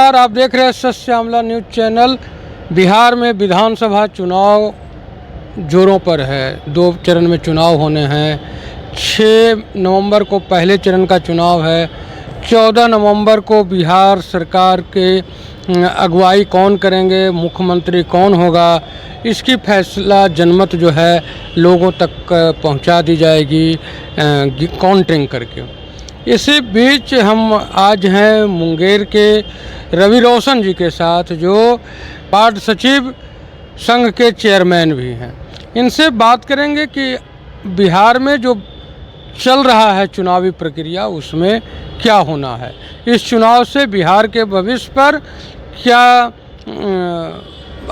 नमस्कार, आप देख रहे हैं सच श्यामला न्यूज़ चैनल। बिहार में विधानसभा चुनाव जोरों पर है। 2 चरण में चुनाव होने हैं। 6 नवंबर को पहले चरण का चुनाव है। 14 नवंबर को बिहार सरकार के अगुवाई कौन करेंगे, मुख्यमंत्री कौन होगा, इसकी फैसला जनमत जो है लोगों तक पहुंचा दी जाएगी काउंटिंग करके। इसी बीच हम आज हैं मुंगेर के रवि रोशन जी के साथ, जो वार्ड सचिव संघ के चेयरमैन भी हैं। इनसे बात करेंगे कि बिहार में जो चल रहा है चुनावी प्रक्रिया, उसमें क्या होना है, इस चुनाव से बिहार के भविष्य पर क्या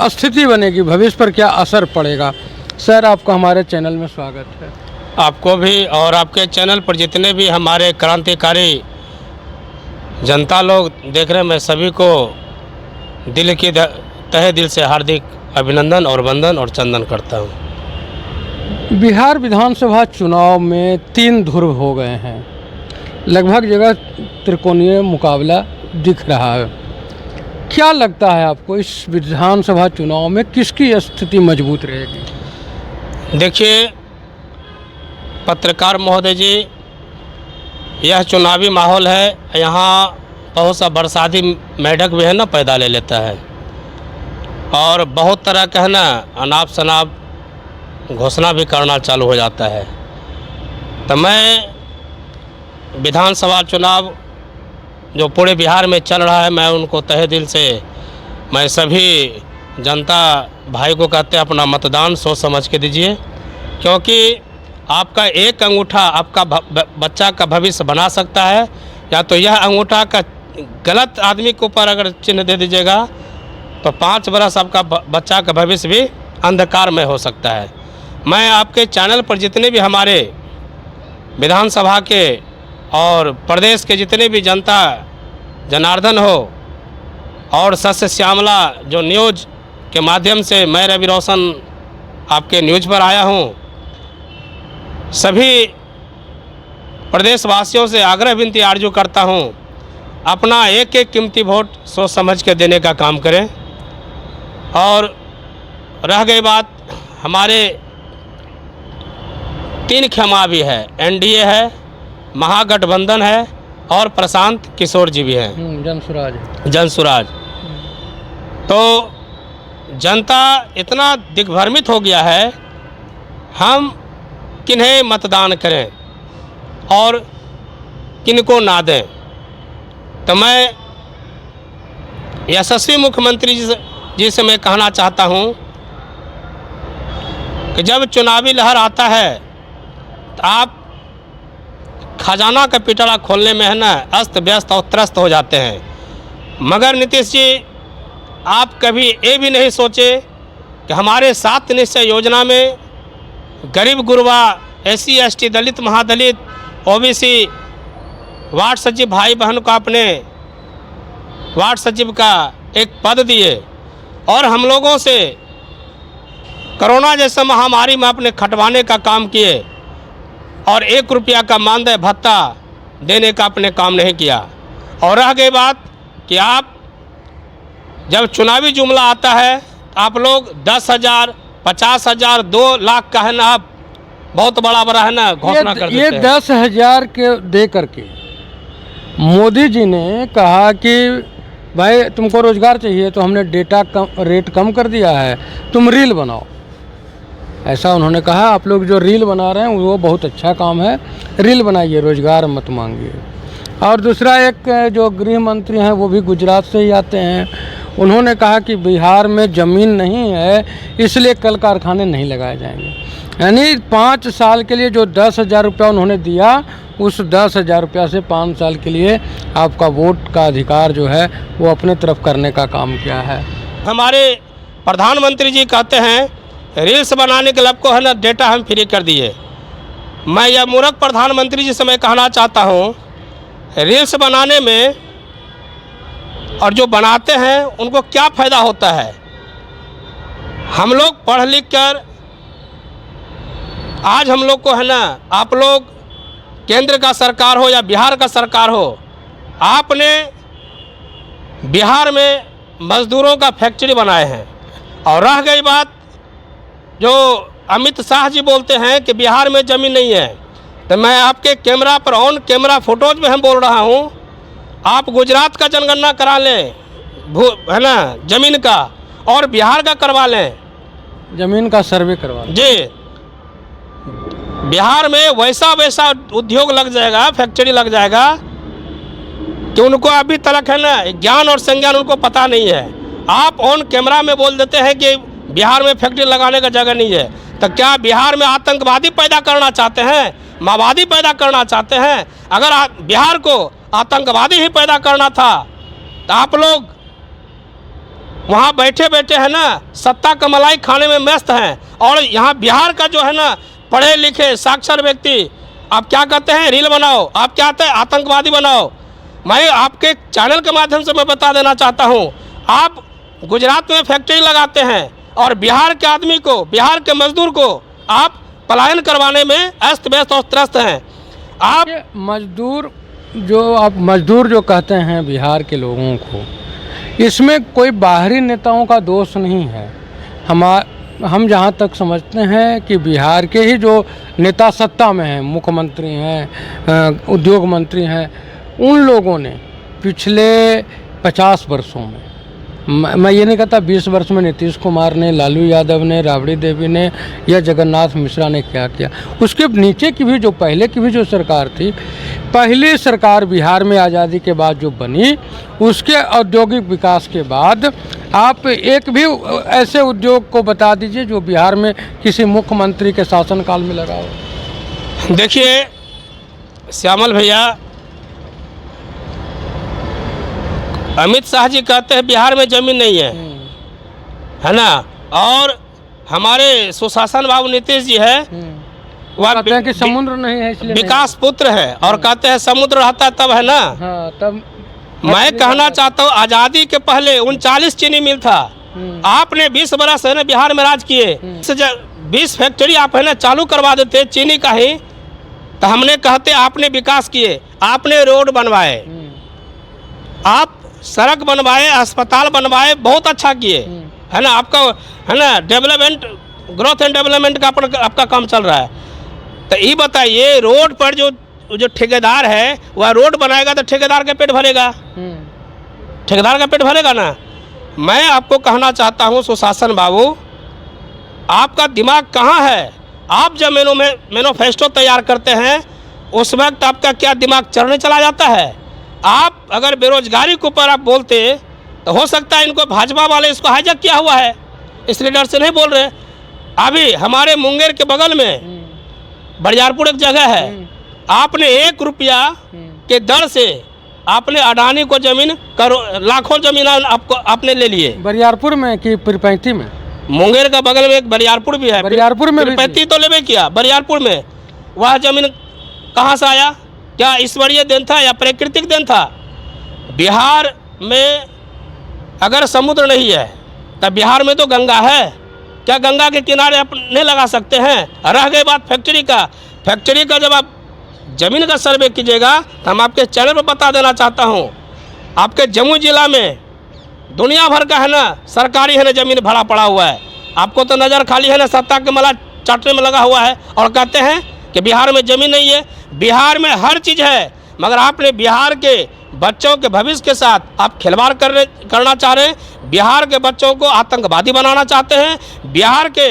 स्थिति बनेगी, भविष्य पर क्या असर पड़ेगा। सर, आपका हमारे चैनल में स्वागत है। आपको भी और आपके चैनल पर जितने भी हमारे क्रांतिकारी जनता लोग देख रहे हैं, मैं सभी को दिल की तहे दिल से हार्दिक अभिनंदन और वंदन और चंदन करता हूँ। बिहार विधानसभा चुनाव में 3 ध्रुव हो गए हैं। लगभग जगह त्रिकोणीय मुकाबला दिख रहा है। क्या लगता है आपको, इस विधानसभा चुनाव में किसकी स्थिति मजबूत रहेगी? देखिए पत्रकार महोदय जी, यह चुनावी माहौल है। यहाँ बहुत सा बरसाती मेढक भी है ना, पैदा ले लेता है, और बहुत तरह का है ना अनाप शनाप घोषणा भी करना चालू हो जाता है। तो मैं विधानसभा चुनाव जो पूरे बिहार में चल रहा है, मैं उनको तहे दिल से मैं सभी जनता भाई को कहते हैं, अपना मतदान सोच समझ के दीजिए, क्योंकि आपका एक अंगूठा आपका बच्चा का भविष्य बना सकता है। या तो यह अंगूठा का गलत आदमी के ऊपर अगर चिन्ह दे दीजिएगा तो 5 बरस आपका बच्चा का भविष्य भी अंधकार में हो सकता है। मैं आपके चैनल पर जितने भी हमारे विधानसभा के और प्रदेश के जितने भी जनता जनार्दन हो, और सच श्यामला जो न्यूज़ के माध्यम से मैं रवि रोशन आपके न्यूज़ पर आया हूँ, सभी प्रदेशवासियों से आग्रह विनती आरजू करता हूँ, अपना एक एक कीमती वोट सोच समझ के देने का काम करें। और रह गई बात, हमारे 3 क्षमा भी है, एनडीए है, महागठबंधन है और प्रशांत किशोर जी भी हैं, जनसुराज। तो जनता इतना दिग्भ्रमित हो गया है, हम किन्हें मतदान करें और किनको ना दें। तो मैं यशस्वी मुख्यमंत्री जी से मैं कहना चाहता हूं कि जब चुनावी लहर आता है तो आप खजाना का पिटारा खोलने में है ना अस्त व्यस्त और त्रस्त हो जाते हैं। मगर नीतीश जी, आप कभी ये भी नहीं सोचे कि हमारे 7 निश्चय योजना में गरीब गुरबा, SC ST, दलित महादलित, OBC वार्ड सचिव भाई बहन को आपने वार्ड सचिव का एक पद दिए, और हम लोगों से कोरोना जैसे महामारी में आपने खटवाने का काम किए, और 1 रुपया का मानदेय भत्ता देने का आपने काम नहीं किया। और रह गई बात कि आप जब चुनावी जुमला आता है आप लोग 10,000, 50,000, 2 लाख का है ना, आप बहुत बड़ा है ना घोषणा कर देते हैं। ये 10,000 के दे करके मोदी जी ने कहा कि भाई तुमको रोजगार चाहिए तो हमने रेट कम कर दिया है, तुम रील बनाओ, ऐसा उन्होंने कहा। आप लोग जो रील बना रहे हैं वो बहुत अच्छा काम है, रील बनाइए, रोजगार मत मांगिए। और दूसरा, एक जो गृह मंत्री हैं वो भी गुजरात से ही आते हैं, उन्होंने कहा कि बिहार में ज़मीन नहीं है इसलिए कल कारखाने नहीं लगाए जाएंगे। यानी 5 साल के लिए जो 10,000 रुपया उन्होंने दिया, उस 10,000 रुपया से 5 साल के लिए आपका वोट का अधिकार जो है वो अपने तरफ करने का काम किया है। हमारे प्रधानमंत्री जी कहते हैं रील्स बनाने के लिए आपको है ना डेटा हम फ्री कर दिए। मैं यह मूर्ख प्रधानमंत्री जी से मैं कहना चाहता हूँ, रील्स बनाने में और जो बनाते हैं उनको क्या फ़ायदा होता है? हम लोग पढ़ लिख कर आज हम लोग को है ना, आप लोग केंद्र का सरकार हो या बिहार का सरकार हो, आपने बिहार में मजदूरों का फैक्ट्री बनाए हैं। और रह गई बात जो अमित शाह जी बोलते हैं कि बिहार में ज़मीन नहीं है, तो मैं आपके कैमरा पर ऑन कैमरा फोटोज में हम बोल रहा हूँ, आप गुजरात का जनगणना करा लें है ना ज़मीन का, और बिहार का करवा लें, ज़मीन का सर्वे करवा लें। जी बिहार में वैसा उद्योग लग जाएगा, फैक्ट्री लग जाएगा कि उनको अभी तक है ना ज्ञान और संज्ञान उनको पता नहीं है। आप ऑन कैमरा में बोल देते हैं कि बिहार में फैक्ट्री लगाने का जगह नहीं है, तो क्या बिहार में आतंकवादी पैदा करना चाहते हैं, माओवादी पैदा करना चाहते हैं? अगर बिहार को आतंकवादी ही पैदा करना था तो आप लोग वहाँ बैठे बैठे है ना सत्ता का मलाई खाने में व्यस्त हैं। और यहाँ बिहार का जो है ना पढ़े लिखे साक्षर व्यक्ति, आप क्या कहते हैं, रील बनाओ, आप क्या कहते हैं, आतंकवादी बनाओ। मैं आपके चैनल के माध्यम से मैं बता देना चाहता हूँ, आप गुजरात में फैक्ट्री लगाते हैं और बिहार के आदमी को, बिहार के मजदूर को आप पलायन करवाने में अस्त व्यस्त और त्रस्त हैं। आप मजदूर जो कहते हैं बिहार के लोगों को, इसमें कोई बाहरी नेताओं का दोष नहीं है। हम जहाँ तक समझते हैं कि बिहार के ही जो नेता सत्ता में हैं, मुख्यमंत्री हैं, उद्योग मंत्री हैं, उन लोगों ने पिछले 50 वर्षों में, मैं ये नहीं कहता 20 वर्ष में नीतीश कुमार ने, लालू यादव ने, राबड़ी देवी ने या जगन्नाथ मिश्रा ने क्या किया, उसके नीचे की भी जो पहले की भी जो सरकार थी, पहली सरकार बिहार में आज़ादी के बाद जो बनी, उसके औद्योगिक विकास के बाद आप एक भी ऐसे उद्योग को बता दीजिए जो बिहार में किसी मुख्यमंत्री के शासनकाल में लगा हो। देखिए श्यामल भैया, अमित शाह जी कहते हैं बिहार में ज़मीन नहीं है ना, और हमारे सुशासन बाबू नीतीश जी है, वह कहते हैं कि समुद्र नहीं है इसलिए विकास पुत्र है, और कहते हैं समुद्र रहता तब है ना। हाँ, तब मैं कहना चाहता हूँ, आज़ादी के पहले 39 चीनी मिल था, आपने 20 बरस है ना बिहार में राज किए, 20 फैक्ट्री आप है ना चालू करवा देते चीनी का ही, तो हमने कहते आपने विकास किए, आपने रोड बनवाए, आप सड़क बनवाए, अस्पताल बनवाए, बहुत अच्छा किए है ना, आपका है ना डेवलपमेंट, ग्रोथ एंड डेवलपमेंट का आपका काम चल रहा है। तो ये बताइए, रोड पर जो ठेकेदार है वह रोड बनाएगा तो ठेकेदार का पेट भरेगा, ठेकेदार का पेट भरेगा ना। मैं आपको कहना चाहता हूँ सुशासन बाबू, आपका दिमाग कहाँ है? आप जब मैनिफेस्टो तैयार करते हैं उस वक्त आपका क्या दिमाग चलने चला जाता है? आप अगर बेरोजगारी के ऊपर आप बोलते तो हो सकता है इनको भाजपा वाले इसको हाईजैक किया हुआ है, इस लीडर से नहीं बोल रहे। अभी हमारे मुंगेर के बगल में बरियारपुर एक जगह है, आपने 1 रुपया के दर से आपने अडानी को जमीन लाखों जमीन आपको आपने ले लिए। बरियारपुर में कि पीरपैंती में? मुंगेर का बगल में एक बरियारपुर भी है, बरियारपुर में पीरपैंती तो लेवे किया, बरियारपुर में वह जमीन कहाँ से आया? क्या ईश्वरीय देन था या प्राकृतिक देन था? बिहार में अगर समुद्र नहीं है तब बिहार में तो गंगा है, क्या गंगा के किनारे आप नहीं लगा सकते हैं? रह गई बात फैक्ट्री का, फैक्ट्री का जब आप ज़मीन का सर्वे कीजिएगा तो हम आपके चैनल पर बता देना चाहता हूँ, आपके जम्मू जिला में दुनिया भर का है ना सरकारी है ना ज़मीन भरा पड़ा हुआ है, आपको तो नज़र खाली है ना सत्ता के मला चाटने में लगा हुआ है, और कहते हैं कि बिहार में ज़मीन नहीं है। बिहार में हर चीज़ है, मगर आपने बिहार के बच्चों के भविष्य के साथ आप खिलवाड़ करना चाह रहे हैं, बिहार के बच्चों को आतंकवादी बनाना चाहते हैं, बिहार के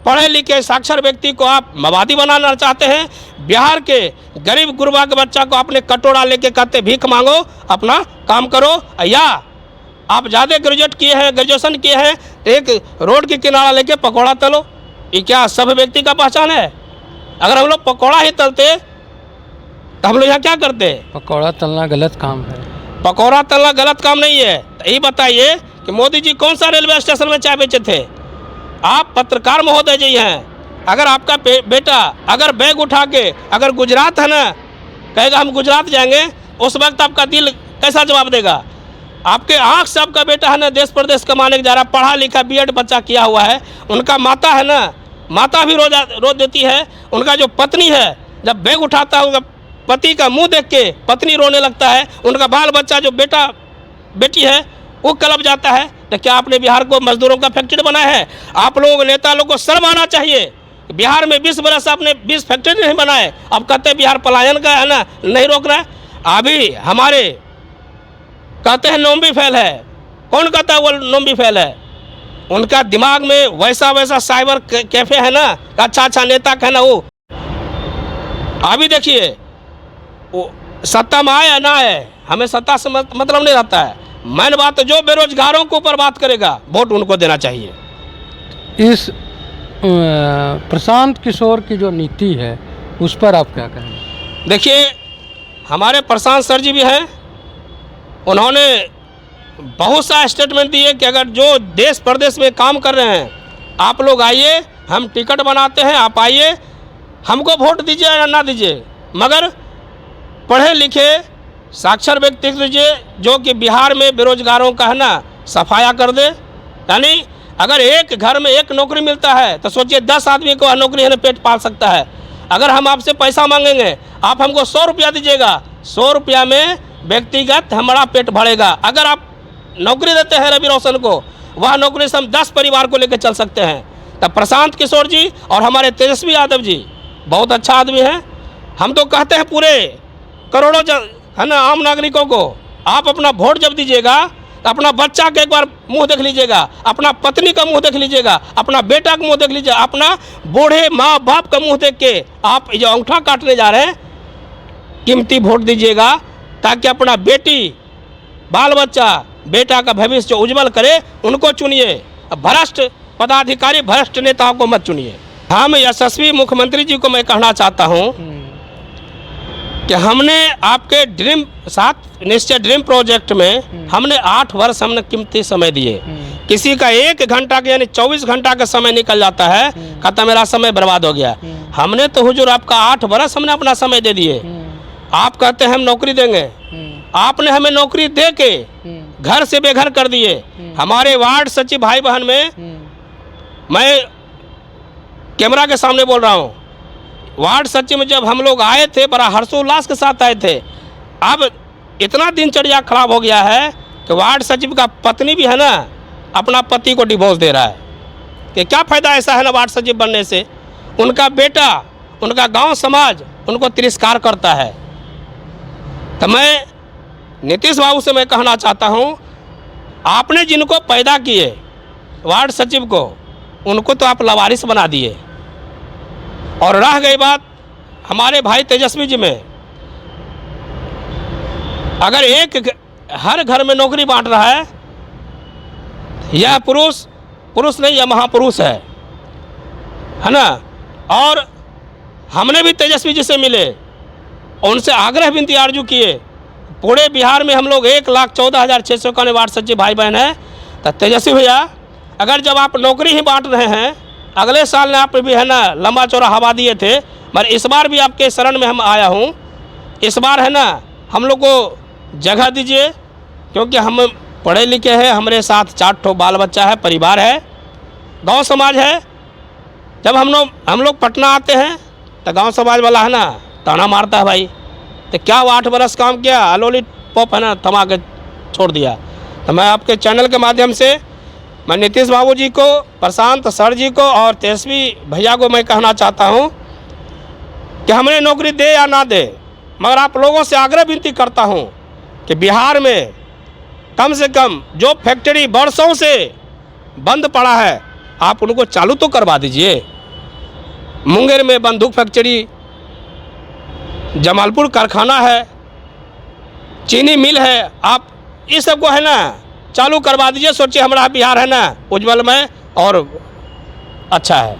पढ़े लिखे साक्षर व्यक्ति को आप माओवादी बनाना चाहते हैं, बिहार के गरीब गुरबा के बच्चा को आपने कटोरा लेके कहते भीख मांगो, अपना काम करो, या आप ज़्यादा ग्रेजुएशन किए हैं तो एक रोड के किनारा लेके पकौड़ा तलो, ये क्या सब व्यक्ति का पहचान है? अगर हम लोग पकौड़ा ही तलते तो हम लोग यहाँ क्या करते? पकौड़ा तलना गलत काम है। पकौड़ा तलना गलत काम नहीं है। तो ये बताइए कि मोदी जी कौन सा रेलवे स्टेशन में चाय बेचे थे? आप पत्रकार महोदय जी हैं, अगर आपका बेटा अगर बैग उठा के अगर गुजरात है ना कहेगा हम गुजरात जाएंगे, उस वक्त आपका दिल कैसा जवाब देगा? आपके आँख से आपका बेटा है ना देश प्रदेश कमाने जा रहा, पढ़ा लिखा B.Ed बच्चा किया हुआ है, उनका माता है ना, माता भी रो देती है, उनका जो पत्नी है जब बैग उठाता है पति का मुंह देख के पत्नी रोने लगता है, उनका बाल बच्चा जो बेटा बेटी है वो क्लब जाता है। तो क्या आपने बिहार को मजदूरों का फैक्ट्री बनाया है? आप लोग नेता लोग को शर्म आना चाहिए। बिहार में 20 बरस आपने 20 फैक्ट्री नहीं बनाए, अब कहते हैं बिहार पलायन का है ना, नहीं रोक रहा है। अभी हमारे कहते हैं नोम्बी फेल है, कौन कहता है वो नोम्बी फेल है? उनका दिमाग में वैसा वैसा साइबर कैफे है ना, अच्छा नेता कहना वो। अभी देखिए वो सत्ता में आए या ना आए, हमें सत्ता से मतलब नहीं रहता है। मैंने बात तो जो बेरोजगारों के ऊपर बात करेगा वोट उनको देना चाहिए। इस प्रशांत किशोर की जो नीति है उस पर आप क्या कहेंगे? देखिए हमारे प्रशांत सर जी भी हैं, उन्होंने बहुत सा स्टेटमेंट दिए कि अगर जो देश प्रदेश में काम कर रहे हैं आप लोग आइए, हम टिकट बनाते हैं, आप आइए, हमको वोट दीजिए या ना दीजिए, मगर पढ़े लिखे साक्षर व्यक्ति दीजिए जो कि बिहार में बेरोजगारों का है ना सफाया कर दे। यानी अगर एक घर में एक नौकरी मिलता है तो सोचिए 10 आदमी को नौकरी है ना पेट पाल सकता है। अगर हम आपसे पैसा मांगेंगे, आप हमको 100 रुपया दीजिएगा, 100 रुपया में व्यक्तिगत हमारा पेट भरेगा। अगर आप नौकरी देते हैं रवि रोशन को, वह नौकरी से हम 10 परिवार को लेकर चल सकते हैं। तब प्रशांत किशोर जी और हमारे तेजस्वी यादव जी बहुत अच्छा आदमी है। हम तो कहते हैं पूरे करोड़ों है ना आम नागरिकों को, आप अपना वोट जब दीजिएगा तो अपना बच्चा का एक बार मुंह देख लीजिएगा, अपना पत्नी का मुंह देख लीजिएगा, अपना बेटा का मुंह देख लीजिएगा, अपना बूढ़े माँ बाप का मुंह देख के आप जो अंगूठा काटने जा रहे हैं कीमती वोट दीजिएगा, ताकि अपना बेटी बाल बच्चा बेटा का भविष्य जो उज्जवल करे उनको चुनिए। भ्रष्ट पदाधिकारी भ्रष्ट नेताओं को मत चुनिए। हम यशस्वी मुख्यमंत्री जी को मैं कहना चाहता हूँ कि हमने आपके ड्रीम 7 निश्चय ड्रीम प्रोजेक्ट में हमने 8 वर्ष हमने कीमती समय दिए। किसी का 1 घंटा का यानी 24 घंटा का समय निकल जाता है, कहता मेरा समय बर्बाद हो गया। हमने तो हुजूर आपका 8 वर्ष हमने अपना समय दे दिए। आप कहते हैं हम नौकरी देंगे, आपने हमें नौकरी दे के घर से बेघर कर दिए। हमारे वार्ड सचिव भाई बहन में मैं कैमरा के सामने बोल रहा हूँ, वार्ड सचिव में जब हम लोग आए थे बड़ा हर्षोल्लास के साथ आए थे। अब इतना दिनचर्या खराब हो गया है कि वार्ड सचिव का पत्नी भी है ना अपना पति को डिवोर्स दे रहा है। कि क्या फ़ायदा ऐसा है ना वार्ड सचिव बनने से? उनका बेटा, उनका गांव समाज उनको तिरस्कार करता है। तो मैं नीतीश बाबू से मैं कहना चाहता हूँ, आपने जिनको पैदा किए वार्ड सचिव को, उनको तो आप लावारिस बना दिए। और रह गई बात हमारे भाई तेजस्वी जी में, अगर हर घर में नौकरी बांट रहा है, यह पुरुष नहीं, यह महापुरुष है ना। और हमने भी तेजस्वी जी से मिले, उनसे आग्रह विनती आरजू किए। पूरे बिहार में हम लोग 1,14,600 का वार्ड सचिव भाई बहन है। तो तेजस्वी भैया अगर जब आप नौकरी ही बांट रहे हैं, अगले साल ने आप भी है ना लंबा चौड़ा हवा दिए थे, मगर इस बार भी आपके शरण में हम आया हूँ। इस बार है ना हम लोग को जगह दीजिए, क्योंकि हम पढ़े लिखे हैं, हमारे साथ 4 ठो बाल बच्चा है, परिवार है, गांव समाज है। जब हम लोग पटना आते हैं तो गांव समाज वाला है ना ताना मारता है, भाई तो क्या वो 8 बरस काम किया, अलोली पॉप है ना थमा के छोड़ दिया। तो मैं आपके चैनल के माध्यम से मैं नीतीश बाबू जी को, प्रशांत सर जी को और तेजस्वी भैया को मैं कहना चाहता हूं कि हमें नौकरी दे या ना दे, मगर आप लोगों से आग्रह विनती करता हूं कि बिहार में कम से कम जो फैक्ट्री वर्षों से बंद पड़ा है आप उनको चालू तो करवा दीजिए। मुंगेर में बंदूक फैक्ट्री, जमालपुर कारखाना है, चीनी मिल है, आप इस सब को है ना चालू करवा दीजिए। सोचिए हमारा बिहार है ना उज्जवलमय और अच्छा है।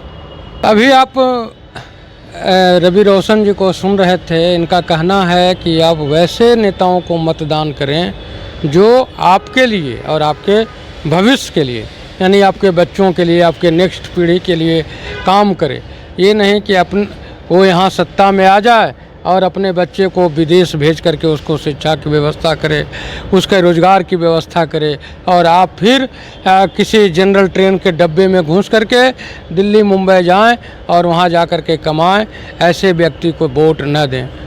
अभी आप रवि रोशन जी को सुन रहे थे, इनका कहना है कि आप वैसे नेताओं को मतदान करें जो आपके लिए और आपके भविष्य के लिए, यानी आपके बच्चों के लिए, आपके नेक्स्ट पीढ़ी के लिए काम करे। ये नहीं कि वो यहाँ सत्ता में आ जाए और अपने बच्चे को विदेश भेज करके उसको शिक्षा की व्यवस्था करे, उसके रोज़गार की व्यवस्था करे, और आप फिर किसी जनरल ट्रेन के डब्बे में घुस करके दिल्ली मुंबई जाएं और वहाँ जा कर के कमाएं। ऐसे व्यक्ति को वोट न दें।